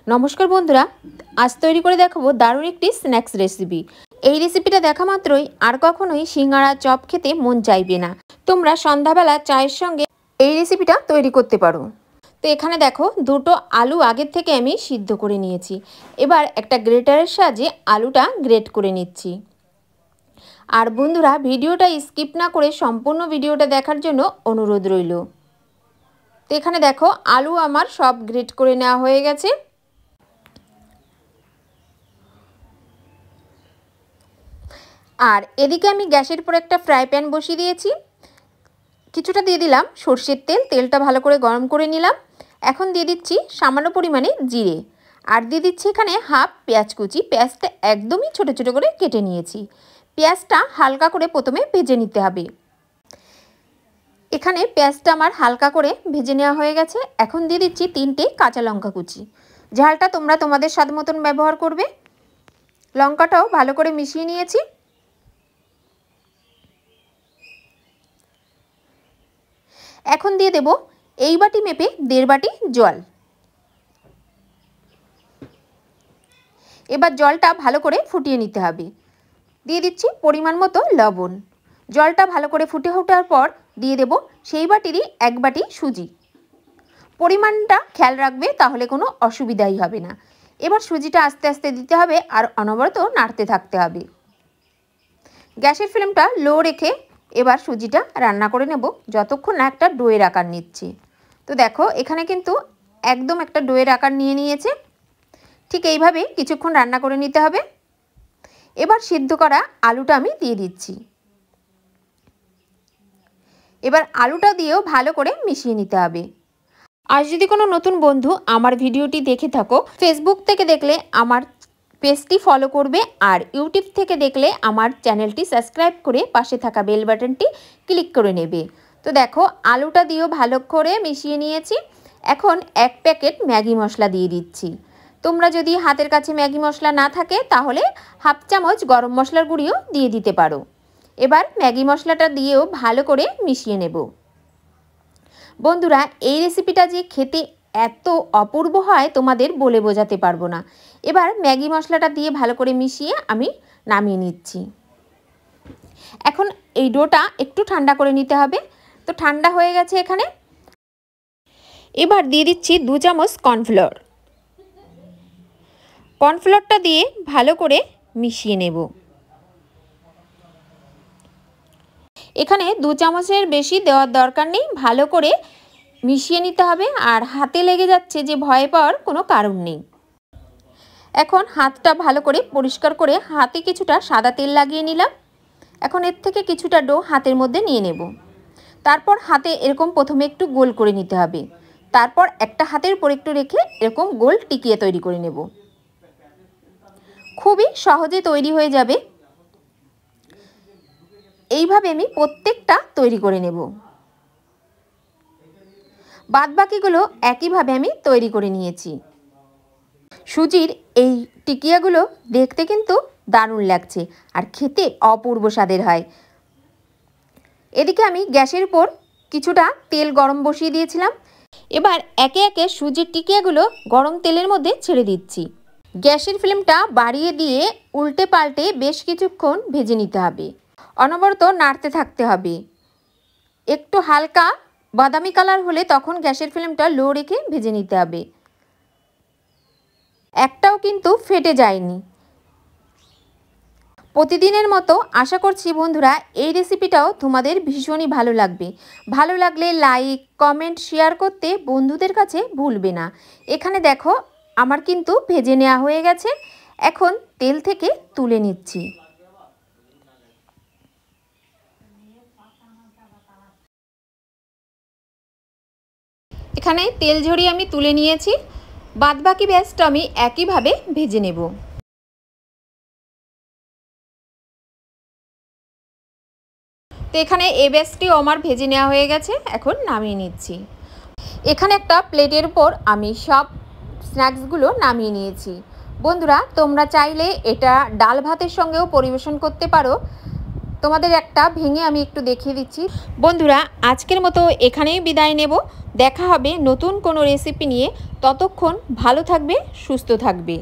নমস্কার বন্ধুরা, আজ তৈরি করে দেখাবো দারুণ একটি স্ন্যাক্স রেসিপি। এই রেসিপিটা দেখা মাত্রই আর কখনোই সিঙ্গাড়া চপ খেতে মন চাইবে না। তোমরা সন্ধ্যাবেলা চায়ের সঙ্গে এই রেসিপিটা তৈরি করতে পারো। তো এখানে দেখো, দুটো আলু আগের থেকে আমি সিদ্ধ করে নিয়েছি। এবার একটা গ্রেটারের সাহায্যে আলুটা গ্রেট করে নিচ্ছি। আর বন্ধুরা, ভিডিওটা স্কিপ না করে সম্পূর্ণ ভিডিওটা দেখার জন্য অনুরোধ রইল। তো এখানে দেখো, আলু আমার সব গ্রেট করে নেওয়া হয়ে গেছে। আর এদিকে আমি গ্যাসের উপর একটা ফ্রাই প্যান বসিয়ে দিয়েছি। কিছুটা দিয়ে দিলাম সর্ষের তেল। তেলটা ভালো করে গরম করে নিলাম। এখন দিয়ে দিচ্ছি সামান্য পরিমাণে জিরে, আর দিয়ে দিচ্ছি এখানে হাফ পেঁয়াজ কুচি। পেঁয়াজটা একদমই ছোট ছোট করে কেটে নিয়েছি। পেঁয়াজটা হালকা করে প্রথমে ভেজে নিতে হবে। এখানে পেঁয়াজটা আমার হালকা করে ভেজে নেওয়া হয়ে গেছে। এখন দিয়ে দিচ্ছি 3টে কাঁচা লঙ্কা কুচি। ঝালটা তোমরা তোমাদের স্বাদ মতন ব্যবহার করবে। লঙ্কাটাও ভালো করে মিশিয়ে নিয়েছি। এখন দিয়ে দেব এই বাটি মেপে 1.5 বাটি জল। এবার জলটা ভালো করে ফুটিয়ে নিতে হবে। দিয়ে দিচ্ছি পরিমাণ মতো লবণ। জলটা ভালো করে ফুটে ওঠার পর দিয়ে দেব সেই বাটিরই 1 বাটি সুজি। পরিমাণটা খেয়াল রাখবে, তাহলে কোনো অসুবিধাই হবে না। এবার সুজিটা আস্তে আস্তে দিতে হবে আর অনবরত নাড়তে থাকতে হবে। গ্যাসের ফ্লেমটা লো রেখে এবার সুজিটা রান্না করে নেব যতক্ষণ না একটা ডোয়ের আকার নিচ্ছে। তো দেখো, এখানে কিন্তু একদম একটা ডোয়ের আকার নিয়ে নিয়েছে। ঠিক এইভাবে কিছুক্ষণ রান্না করে নিতে হবে। এবার সিদ্ধ করা আলুটা আমি দিয়ে দিচ্ছি। এবার আলুটা দিয়েও ভালো করে মিশিয়ে নিতে হবে। আর যদি কোনো নতুন বন্ধু আমার ভিডিওটি দেখে থাকো, ফেসবুক থেকে দেখলে আমার পেজটি ফলো করবে, আর ইউটিউব থেকে দেখলে আমার চ্যানেলটি সাবস্ক্রাইব করে পাশে থাকা বেল বাটনটি ক্লিক করে নেবে। তো দেখো, আলুটা দিয়েও ভালো করে মিশিয়ে নিয়েছি। এখন 1 প্যাকেট ম্যাগি মশলা দিয়ে দিচ্ছি। তোমরা যদি হাতের কাছে ম্যাগি মশলা না থাকে তাহলে হাফ চামচ গরম মশলার গুঁড়িও দিয়ে দিতে পারো। এবার ম্যাগি মশলাটা দিয়েও ভালো করে মিশিয়ে নেব। বন্ধুরা, এই রেসিপিটা যে খেতে এত অপূর্ব হয় তোমাদের বলে বোঝাতে পারবো না। এবার ম্যাগি মশলাটা দিয়ে ভালো করে মিশিয়ে আমি নামিয়ে নিচ্ছি। এখন এই ডোটা একটু ঠান্ডা করে নিতে হবে। তো ঠান্ডা হয়ে গেছে এখানে। এবার দিয়ে দিচ্ছি 2 চামচ কর্নফ্লোর। কর্নফ্লোরটা দিয়ে ভালো করে মিশিয়ে নেব। এখানে 2 চামচের বেশি দেওয়ার দরকার নেই। ভালো করে মিশিয়ে নিতে হবে। আর হাতে লেগে যাচ্ছে যে ভয় পাওয়ার কোনো কারণ নেই। এখন হাতটা ভালো করে পরিষ্কার করে হাতে কিছুটা সাদা তেল লাগিয়ে নিলাম। এখন এর থেকে কিছুটা ডো হাতের মধ্যে নিয়ে নেব। তারপর হাতে এরকম প্রথমে একটু গোল করে নিতে হবে। তারপর একটা হাতের উপর একটু রেখে এরকম গোল টিকিয়ে তৈরি করে নেব। খুবই সহজে তৈরি হয়ে যাবে। এইভাবে আমি প্রত্যেকটা তৈরি করে নেব। বাদবাকিগুলো একইভাবে আমি তৈরি করে নিয়েছি। সুজির এই টিকিয়াগুলো দেখতে কিন্তু দারুণ লাগছে আর খেতে অপূর্ব স্বাদের হয়। এদিকে আমি গ্যাসের উপর কিছুটা তেল গরম বসিয়ে দিয়েছিলাম। এবার একে একে সুজির টিকিয়াগুলো গরম তেলের মধ্যে ছেড়ে দিচ্ছি। গ্যাসের ফ্লেমটা বাড়িয়ে দিয়ে উল্টে পাল্টে বেশ কিছুক্ষণ ভেজে নিতে হবে। অনবরত নাড়তে থাকতে হবে। একটু হালকা বাদামি কালার হলে তখন গ্যাসের ফ্লেমটা লো রেখে ভেজে নিতে হবে। একটাও কিন্তু ফেটে যায়নি। প্রতিদিনের মতো আশা করছি বন্ধুরা এই রেসিপিটাও তোমাদের ভীষণই ভালো লাগবে। ভালো লাগলে লাইক, কমেন্ট, শেয়ার করতে বন্ধুদের কাছে ভুলবে না। এখানে দেখো, আমার কিন্তু ভেজে নেওয়া হয়ে গেছে। এখন তেল থেকে তুলে নিচ্ছি। এখানে তেল ঝরিয়ে আমি তুলে নিয়েছি। বাদবাকি ব্যাচটা আমি একইভাবে ভেজে নেব। তো এখানে এই ব্যাচটিও আমার ভেজে নেওয়া হয়ে গেছে। এখন নামিয়ে নিচ্ছি। এখানে একটা প্লেটের উপর আমি সব স্ন্যাক্সগুলো নামিয়ে নিয়েছি। বন্ধুরা, তোমরা চাইলে এটা ডাল ভাতের সঙ্গেও পরিবেশন করতে পারো। তোমাদের একটা ভেঙে আমি একটু দেখিয়ে দিচ্ছি। বন্ধুরা, আজকের মতো এখানেই বিদায় নেব। দেখা হবে নতুন কোনো রেসিপি নিয়ে। ততক্ষণ ভালো থাকবে, সুস্থ থাকবে।